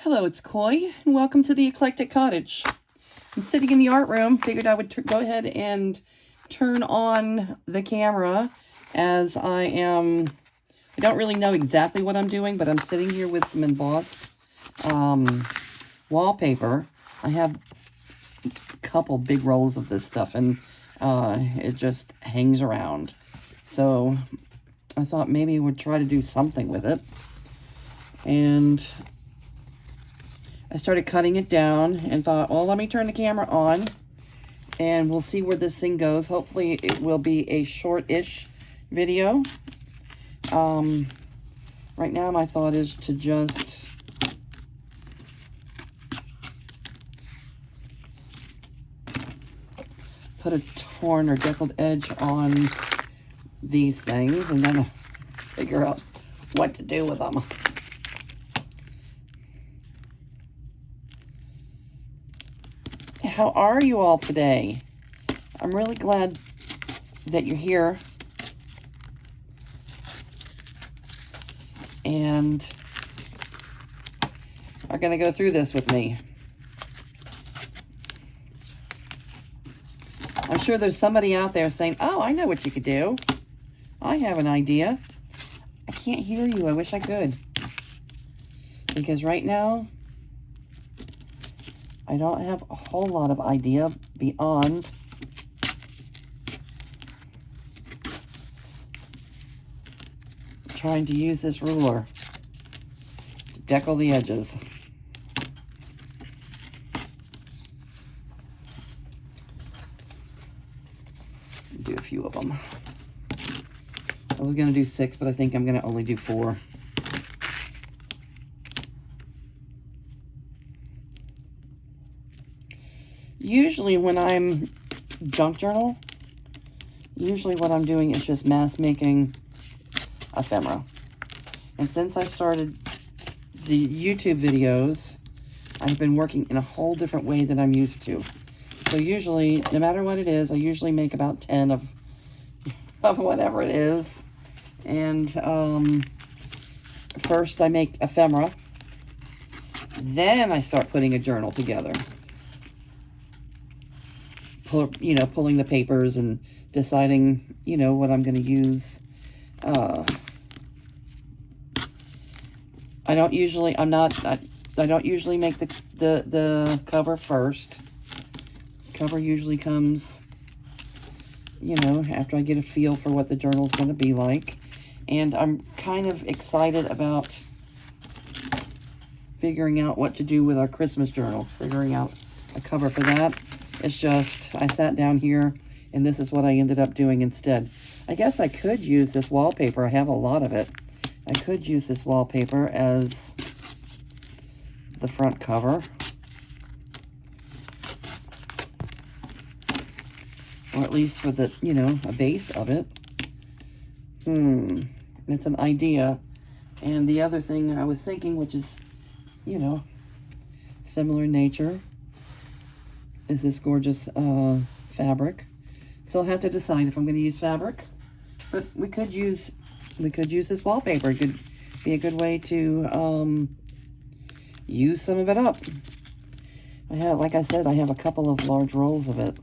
Hello, it's Coy, and welcome to the Eclectic Cottage. I'm sitting in the art room, figured I would go ahead and turn on the camera as I don't really know exactly what I'm doing, but I'm sitting here with some embossed wallpaper. I have a couple big rolls of this stuff, and it just hangs around. So I thought maybe we'd try to do something with it. And I started cutting it down and thought, well, let me turn the camera on and we'll see where this thing goes. Hopefully it will be a short-ish video. Right now my thought is to just put a torn or deckled edge on these things and then figure out what to do with them. How are you all today? I'm really glad that you're here and are going to go through this with me. I'm sure there's somebody out there saying, oh, I know what you could do. I have an idea. I can't hear you. I wish I could. Because right now, I don't have a whole lot of idea beyond trying to use this ruler to deckle the edges. Do a few of them. I was going to do 6, but I think I'm going to only do 4. Usually when I'm junk journal, usually what I'm doing is just mass making ephemera. And since I started the YouTube videos, I've been working in a whole different way than I'm used to. So usually, no matter what it is, I usually make about 10 of whatever it is. And first I make ephemera. Then I start putting a journal together. Pulling the papers and deciding, what I'm going to use. I don't usually make the cover first. Cover usually comes, after I get a feel for what the journal is going to be like. And I'm kind of excited about figuring out what to do with our Christmas journal, figuring out a cover for that. It's just, I sat down here, and this is what I ended up doing instead. I guess I could use this wallpaper. I have a lot of it. I could use this wallpaper as the front cover. Or at least for the, a base of it. It's an idea. And the other thing I was thinking, which is, similar in nature, is this gorgeous fabric. So I'll have to decide if I'm going to use fabric. But we could use this wallpaper. It could be a good way to use some of it up. Like I said, I have a couple of large rolls of it.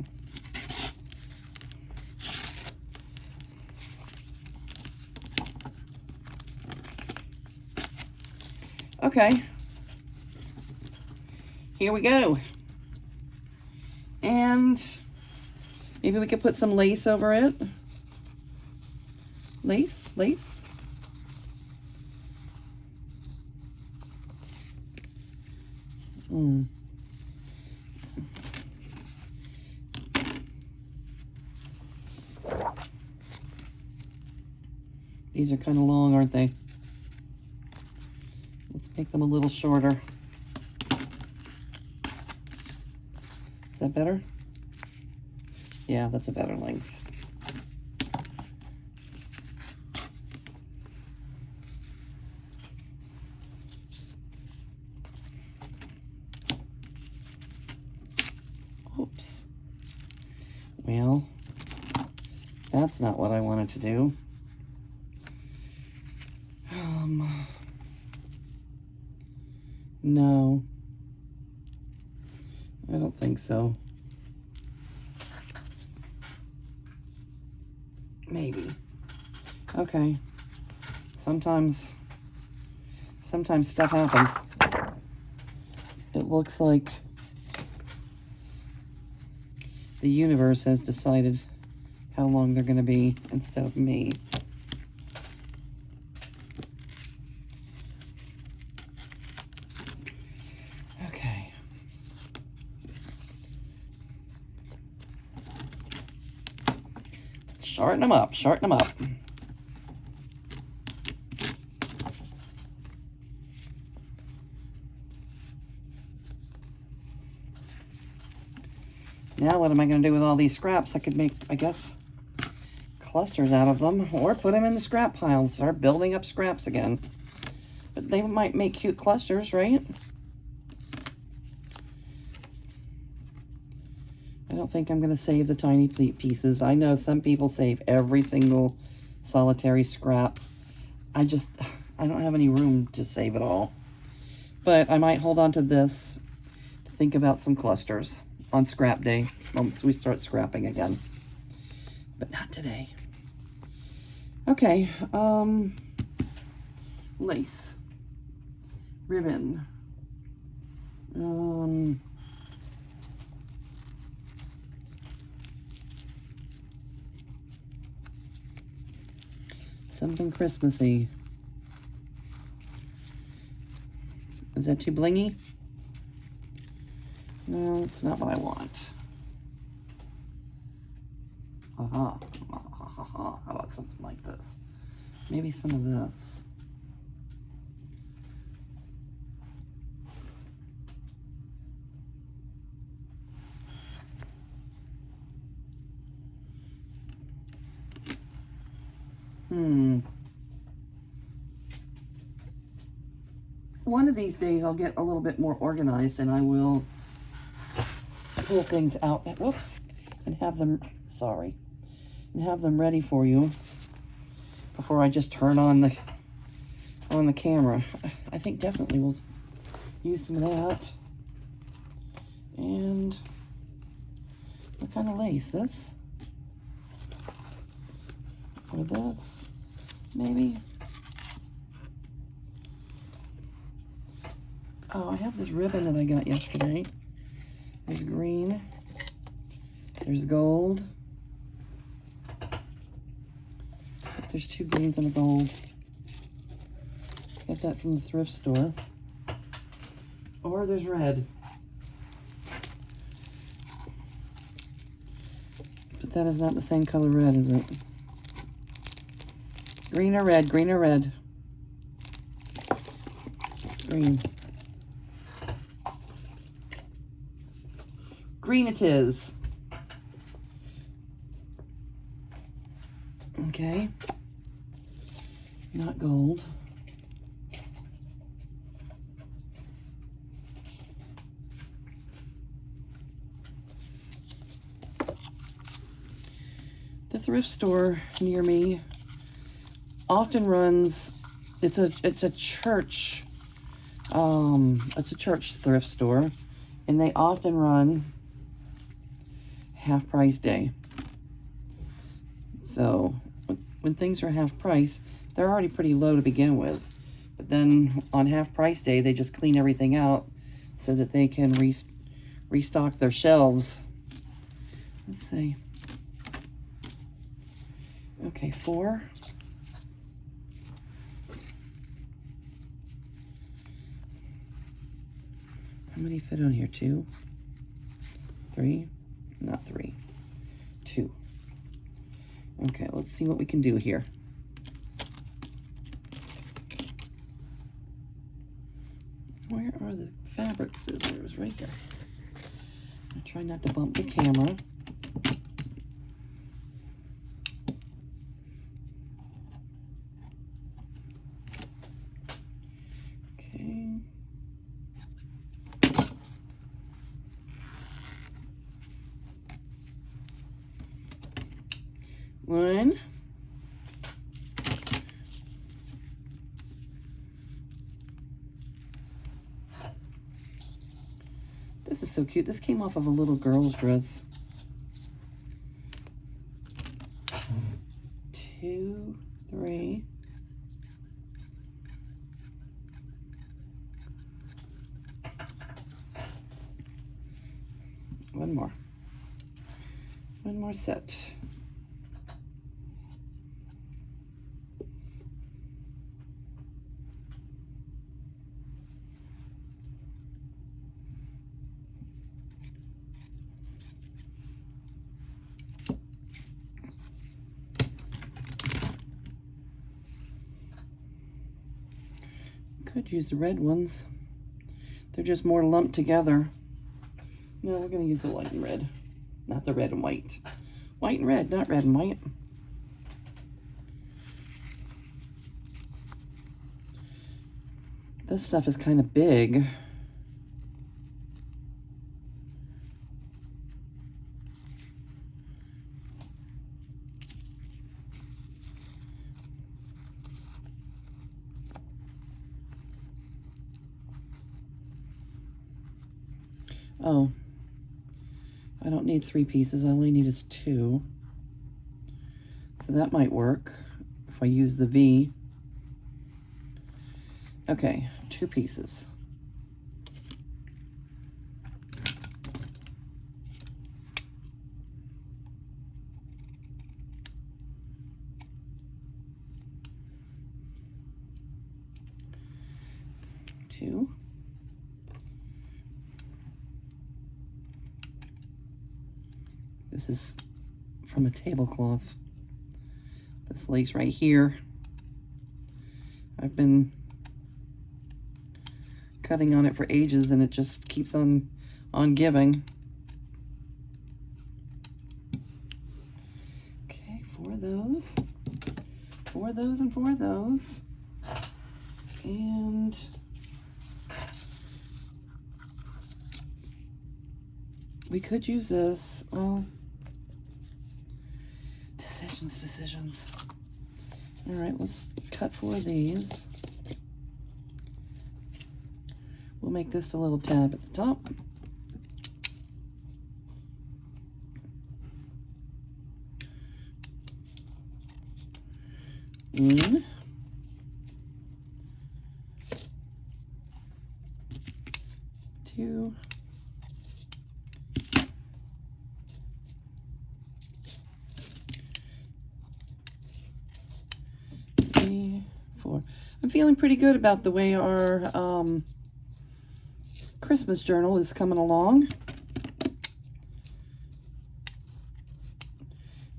Okay. Here we go. And maybe we could put some lace over it. Lace. These are kind of long, aren't they? Let's make them a little shorter. Is that better? Yeah, that's a better length. Oops. Well, that's not what I wanted to do. No. I don't think so. Maybe. Okay. Sometimes stuff happens. It looks like the universe has decided how long they're going to be instead of me. Okay. Shorten them up, shorten them up. Now what am I going to do with all these scraps? I could make, I guess, clusters out of them, or put them in the scrap pile and start building up scraps again. But they might make cute clusters, right? I don't think I'm going to save the tiny pieces. I know some people save every single solitary scrap. I don't have any room to save it all. But I might hold on to this to think about some clusters on scrap day once we start scrapping again. But not today. Okay, lace, ribbon, something Christmassy. Is that too blingy? No, it's not what I want. How about something like this? Maybe some of this. One of these days I'll get a little bit more organized and I will pull things out. Whoops. And have them, sorry. And have them ready for you before I just turn on the camera. I think definitely we'll use some of that. And what kind of lace? This? Or this? Maybe? Oh, I have this ribbon that I got yesterday. There's green. There's gold. There's two greens and a gold. Got that from the thrift store. Or there's red. But that is not the same color red, is it? Green or red? Green or red? Green. Green it is. Okay. Not gold. The thrift store near me often runs, it's a church thrift store, and they often run half price day. So when things are half price, they're already pretty low to begin with. But then on half price day, they just clean everything out so that they can restock their shelves. Let's see. Okay, 4. How many fit on here? 2? 3? Not 3. 2. Okay, let's see what we can do here. Where are the fabric scissors? Right there. I'll try not to bump the camera. Okay. One. This is so cute. This came off of a little girl's dress. 2, 3. One more. One more set. Could use the red ones. They're just more lumped together. No, we're going to use the white and red. Not the red and white. White and red, not red and white. This stuff is kind of big. Oh, I don't need 3 pieces. I only need 2. So that might work if I use the V. Okay, 2 pieces. Two. This is from a tablecloth. This lace right here. I've been cutting on it for ages and it just keeps on giving. Okay, 4 of those. 4 of those and 4 of those. And we could use this. Well, decisions. All right, let's cut 4 of these. We'll make this a little tab at the top. In. 2. 3, 4. I'm feeling pretty good about the way our Christmas journal is coming along.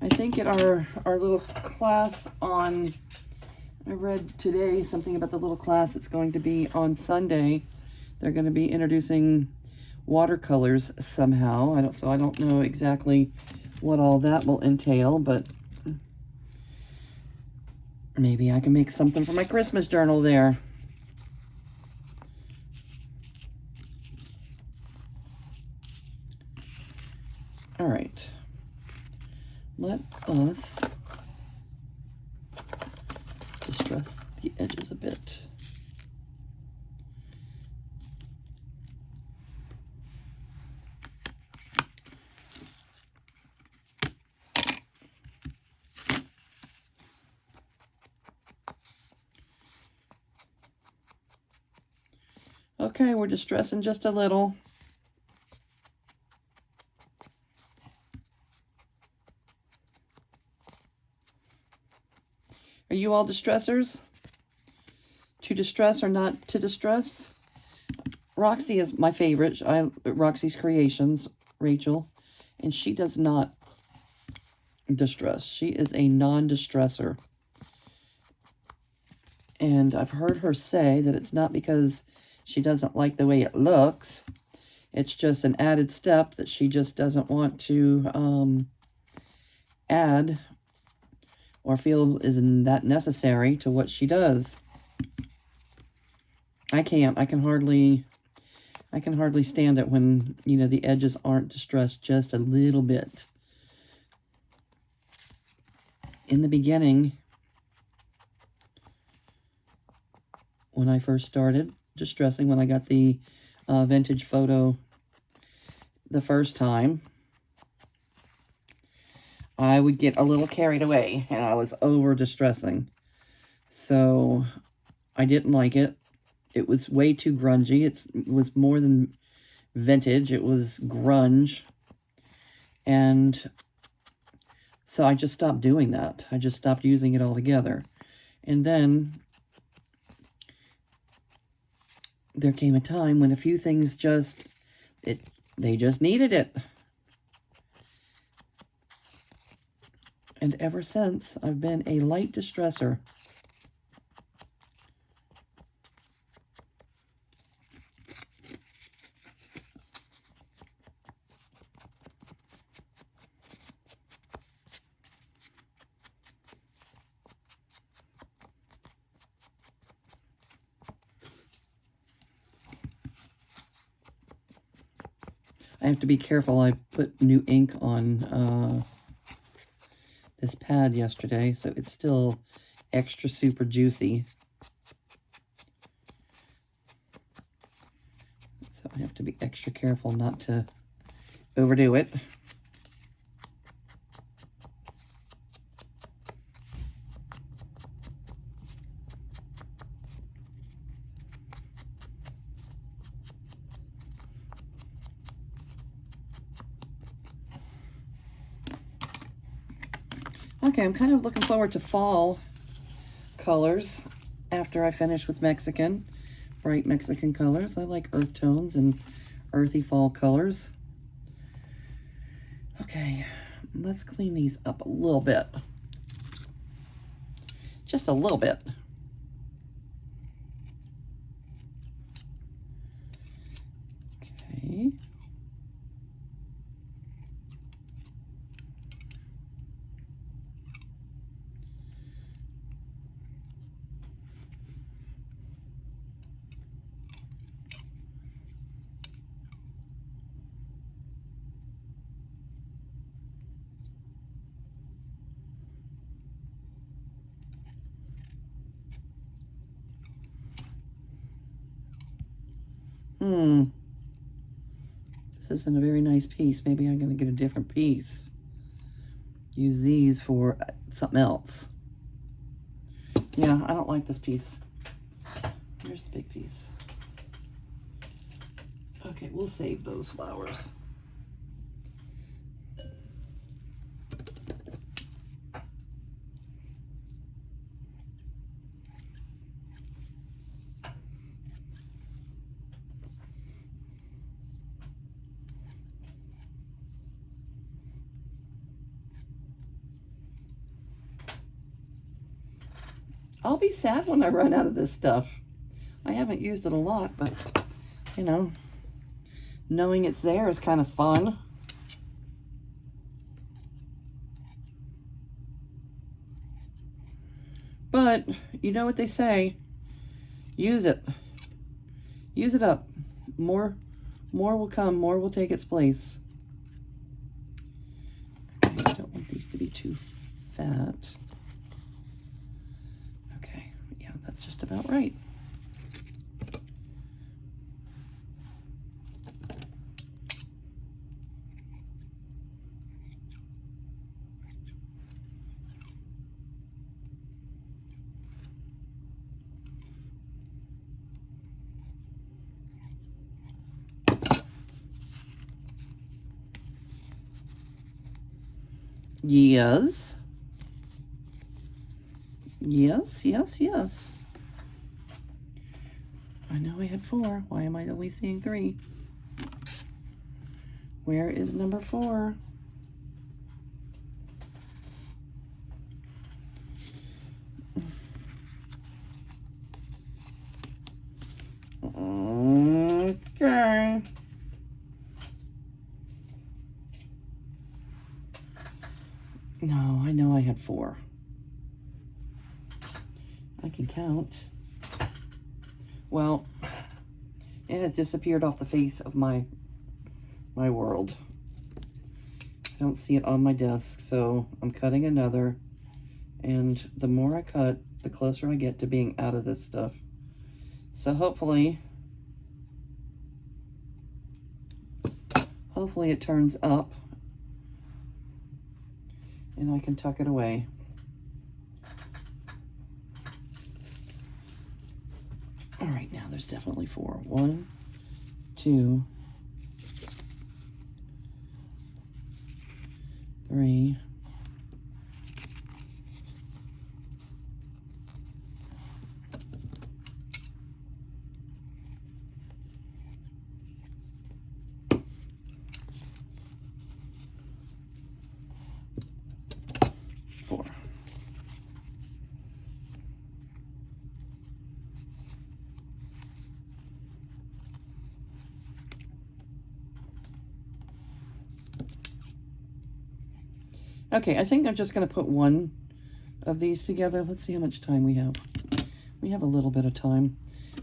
I think at our little class on, I read today something about the little class that's going to be on Sunday. They're going to be introducing watercolors somehow. I don't know exactly what all that will entail, but maybe I can make something for my Christmas journal there. All right. Let us distress the edges a bit. Okay, we're distressing just a little. Are you all distressors? To distress or not to distress? Roxy is my favorite. Roxy's Creations, Rachel, and she does not distress. She is a non-distressor. And I've heard her say that it's not because she doesn't like the way it looks. It's just an added step that she just doesn't want to add or feel isn't that necessary to what she does. I can't. I can hardly stand it when, you know, the edges aren't distressed just a little bit. In the beginning, when I first started distressing, when I got the vintage photo the first time, I would get a little carried away and I was over distressing. So I didn't like it. It was way too grungy. It was more than vintage. It was grunge. And so I just stopped doing that. I just stopped using it altogether. And then there came a time when a few things they just needed it. And ever since, I've been a light distresser. I have to be careful. I put new ink on this pad yesterday, so it's still extra super juicy. So I have to be extra careful not to overdo it. Okay, I'm kind of looking forward to fall colors after I finish with Mexican, bright Mexican colors. I like earth tones and earthy fall colors. Okay, let's clean these up a little bit. Just a little bit. Okay. This isn't a very nice piece. Maybe I'm going to get a different piece. Use these for something else. Yeah, I don't like this piece. Here's the big piece. Okay, we'll save those flowers. I'll be sad when I run out of this stuff. I haven't used it a lot, but, you know, knowing it's there is kind of fun. But, you know what they say, use it. Use it up. More will come, more will take its place. Okay, I don't want these to be too fat. That's just about right. Yes. Yes, yes, yes. I know I had 4. Why am I only seeing 3? Where is number 4? Okay. No, I know I had 4. I can count. Well, it has disappeared off the face of my world. I don't see it on my desk, so I'm cutting another. And the more I cut, the closer I get to being out of this stuff. So hopefully Hopefully it turns up and I can tuck it away. All right, now there's definitely 4. 1, 2, 3, 4. Okay, I think I'm just going to put one of these together. Let's see how much time we have. We have a little bit of time.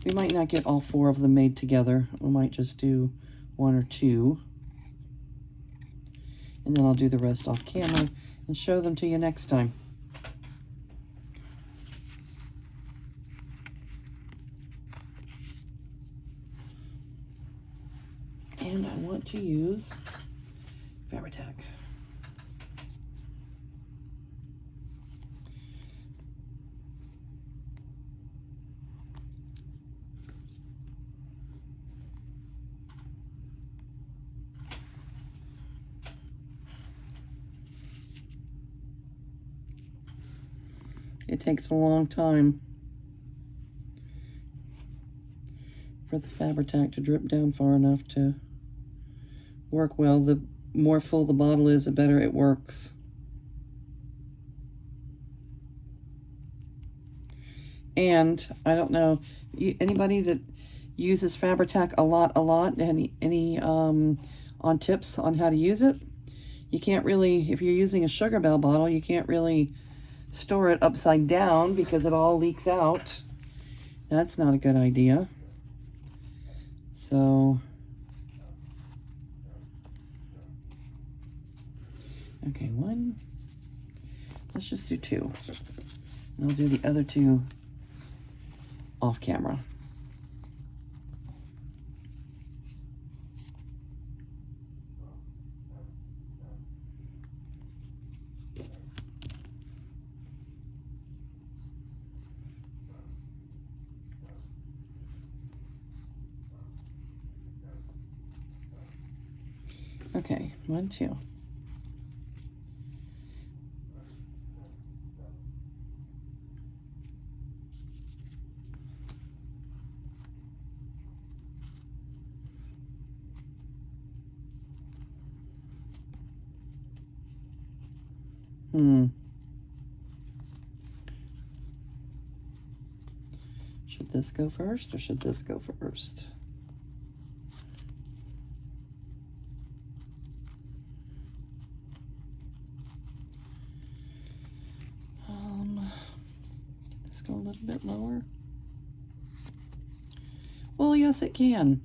We might not get all 4 of them made together. We might just do 1 or 2. And then I'll do the rest off camera and show them to you next time. And I want to use Fabri-Tac. It takes a long time for the Fabri-Tac to drip down far enough to work well. The more full the bottle is, the better it works. And I don't know, anybody that uses Fabri-Tac a lot, any on tips on how to use it? You can't really, if you're using a Sugar Bell bottle, you can't really store it upside down because it all leaks out. That's not a good idea. So, okay, 1. Let's just do 2. And I'll do the other 2 off camera. Okay, 1, 2. Should this go first or should this go first? Let's go a little bit lower. Well, yes, it can.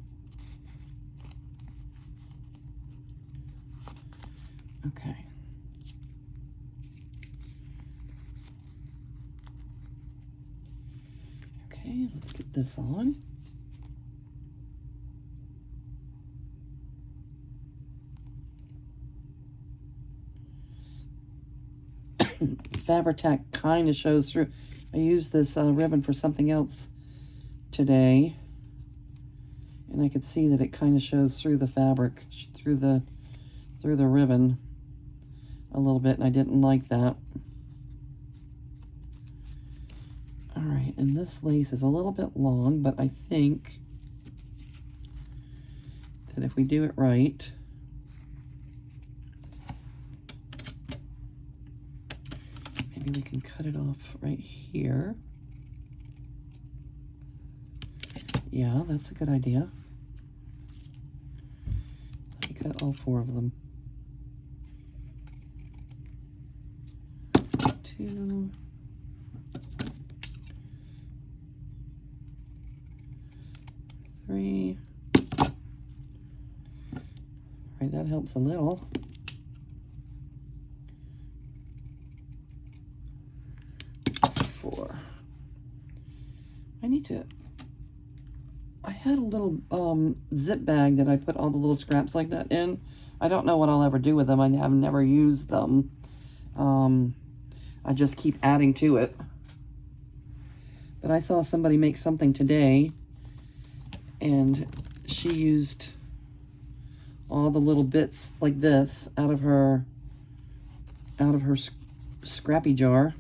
Okay. Okay, let's get this on. Fabri-Tac kind of shows through. I used this ribbon for something else today, and I could see that it kind of shows through the fabric, through the ribbon a little bit, and I didn't like that. All right, and this lace is a little bit long, but I think that if we do it right, maybe we can cut it off right here. Yeah, that's a good idea. Let me cut all 4 of them. 2. 3. All right, that helps a little. 4. I had a little zip bag that I put all the little scraps like that in. I don't know what I'll ever do with them. I have never used them. I just keep adding to it. But I saw somebody make something today, and she used all the little bits like this out of her scrappy jar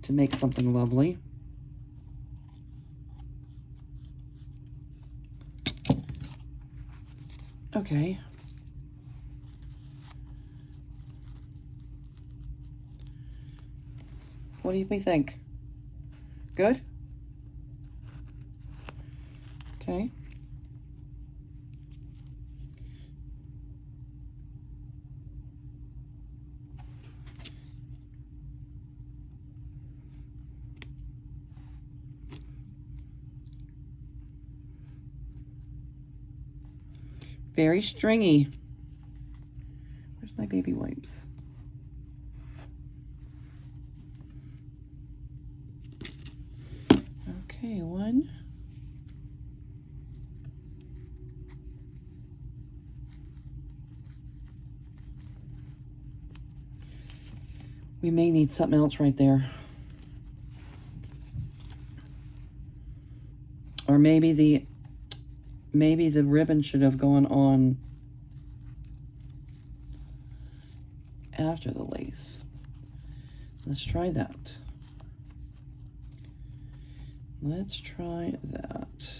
to make something lovely. Okay. What do you think? Good? Okay. Very stringy. Where's my baby wipes? Okay, one. We may need something else right there. Or maybe the ribbon should have gone on after the lace. Let's try that. Let's try that.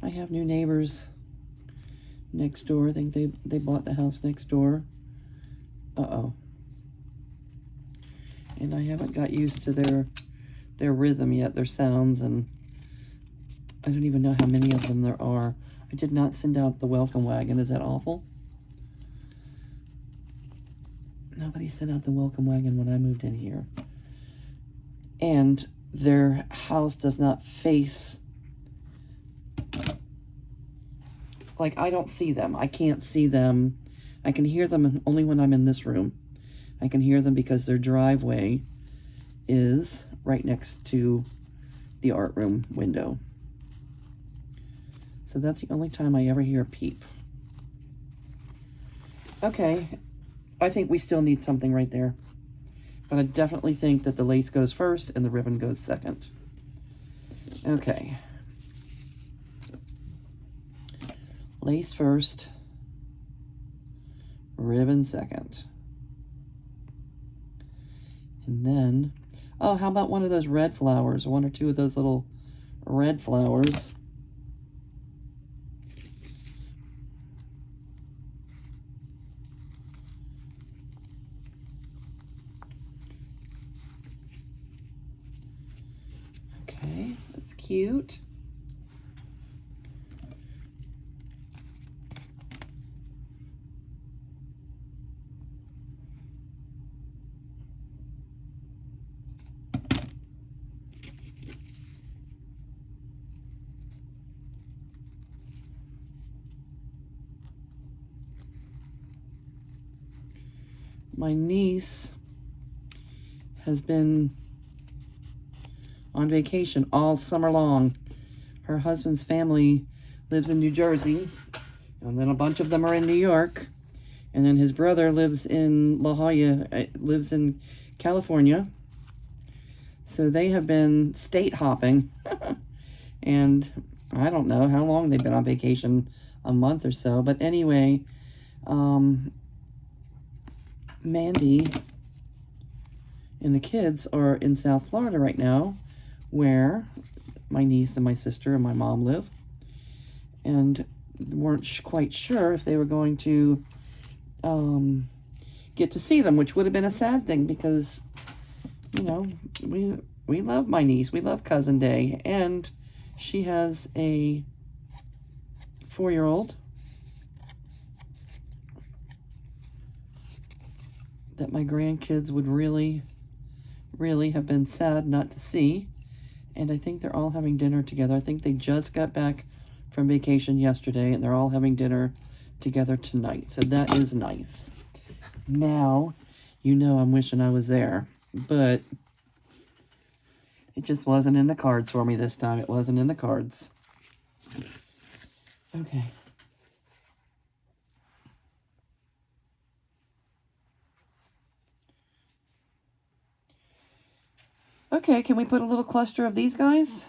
I have new neighbors next door. I think they bought the house next door. Uh-oh. And I haven't got used to their rhythm yet, their sounds, and I don't even know how many of them there are. I did not send out the welcome wagon. Is that awful? Nobody sent out the welcome wagon when I moved in here. And their house does not face, like, I don't see them. I can't see them. I can hear them only when I'm in this room. I can hear them because their driveway is right next to the art room window. So that's the only time I ever hear a peep. Okay, I think we still need something right there. But I definitely think that the lace goes first and the ribbon goes second. Okay. Lace first, ribbon second. And then, oh, how about one of those red flowers? One or two of those little red flowers. Okay, that's cute. My niece has been on vacation all summer long. Her husband's family lives in New Jersey, and then a bunch of them are in New York, and then his brother lives in La Jolla, lives in California. So they have been state hopping, and I don't know how long they've been on vacation, a month or so, but anyway, Mandy and the kids are in South Florida right now, where my niece and my sister and my mom live, and weren't quite sure if they were going to get to see them, which would have been a sad thing because, you know, we love my niece. We love Cousin Day, and she has a 4-year-old that my grandkids would really, really have been sad not to see. And I think they're all having dinner together. I think they just got back from vacation yesterday, and they're all having dinner together tonight. So that is nice. Now, you know I'm wishing I was there. but it just wasn't in the cards for me this time. It wasn't in the cards. Okay. Okay, can we put a little cluster of these guys?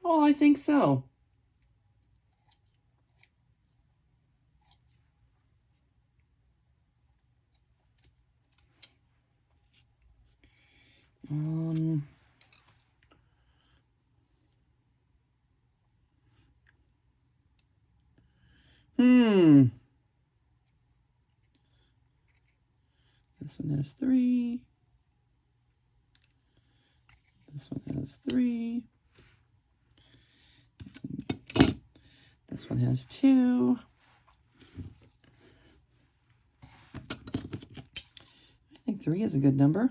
Oh, I think so. This one has 3. This one has 3. This one has 2. I think 3 is a good number.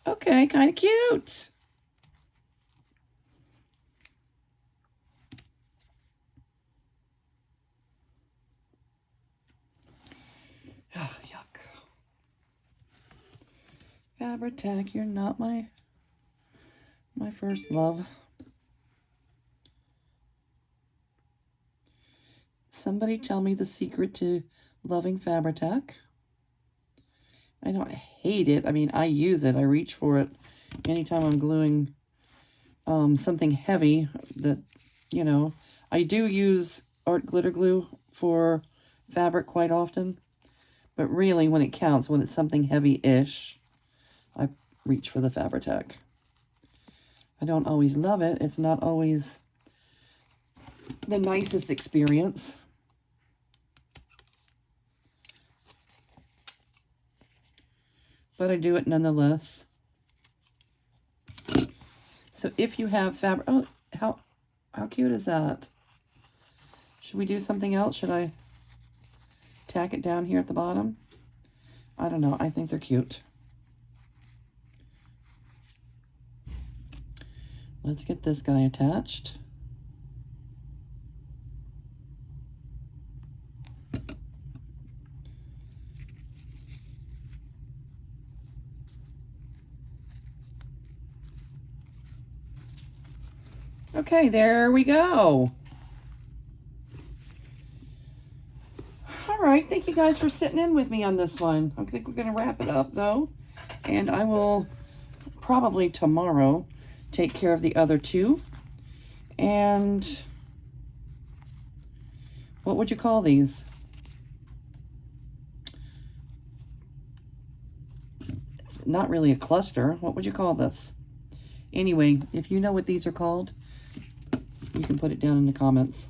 Okay, kind of cute. Oh, yuck. Fabri-Tac, you're not my first love. Somebody tell me the secret to loving Fabri-Tac. I don't hate it. I mean, I use it. I reach for it anytime I'm gluing something heavy that, you know. I do use art glitter glue for fabric quite often. But really, when it counts, when it's something heavy-ish, I reach for the Fabri-Tac. I don't always love it. It's not always the nicest experience. But I do it nonetheless. So if you have fabric... Oh, how cute is that? Should we do something else? Should I tack it down here at the bottom? I don't know. I think they're cute. Let's get this guy attached. Okay, there we go. All right, thank you guys for sitting in with me on this one. I think we're going to wrap it up, though. And I will probably tomorrow take care of the other 2. And what would you call these? It's not really a cluster. What would you call this? Anyway, if you know what these are called, you can put it down in the comments.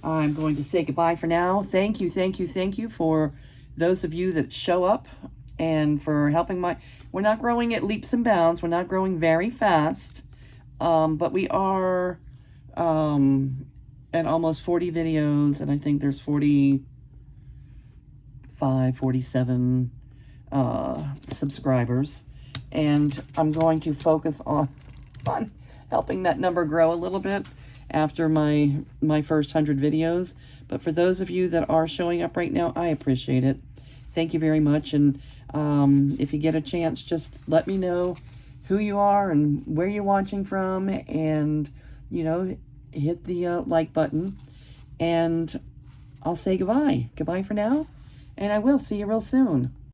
I'm going to say goodbye for now. Thank you, thank you, thank you for those of you that show up and for helping my... We're not growing at leaps and bounds. We're not growing very fast. But we are at almost 40 videos, and I think there's 45, 47 subscribers. And I'm going to focus on helping that number grow a little bit after my first 100 videos. But for those of you that are showing up right now, I appreciate it. Thank you very much. And if you get a chance, just let me know who you are and where you're watching from. And, you know, hit the like button. And I'll say goodbye. Goodbye for now. And I will see you real soon.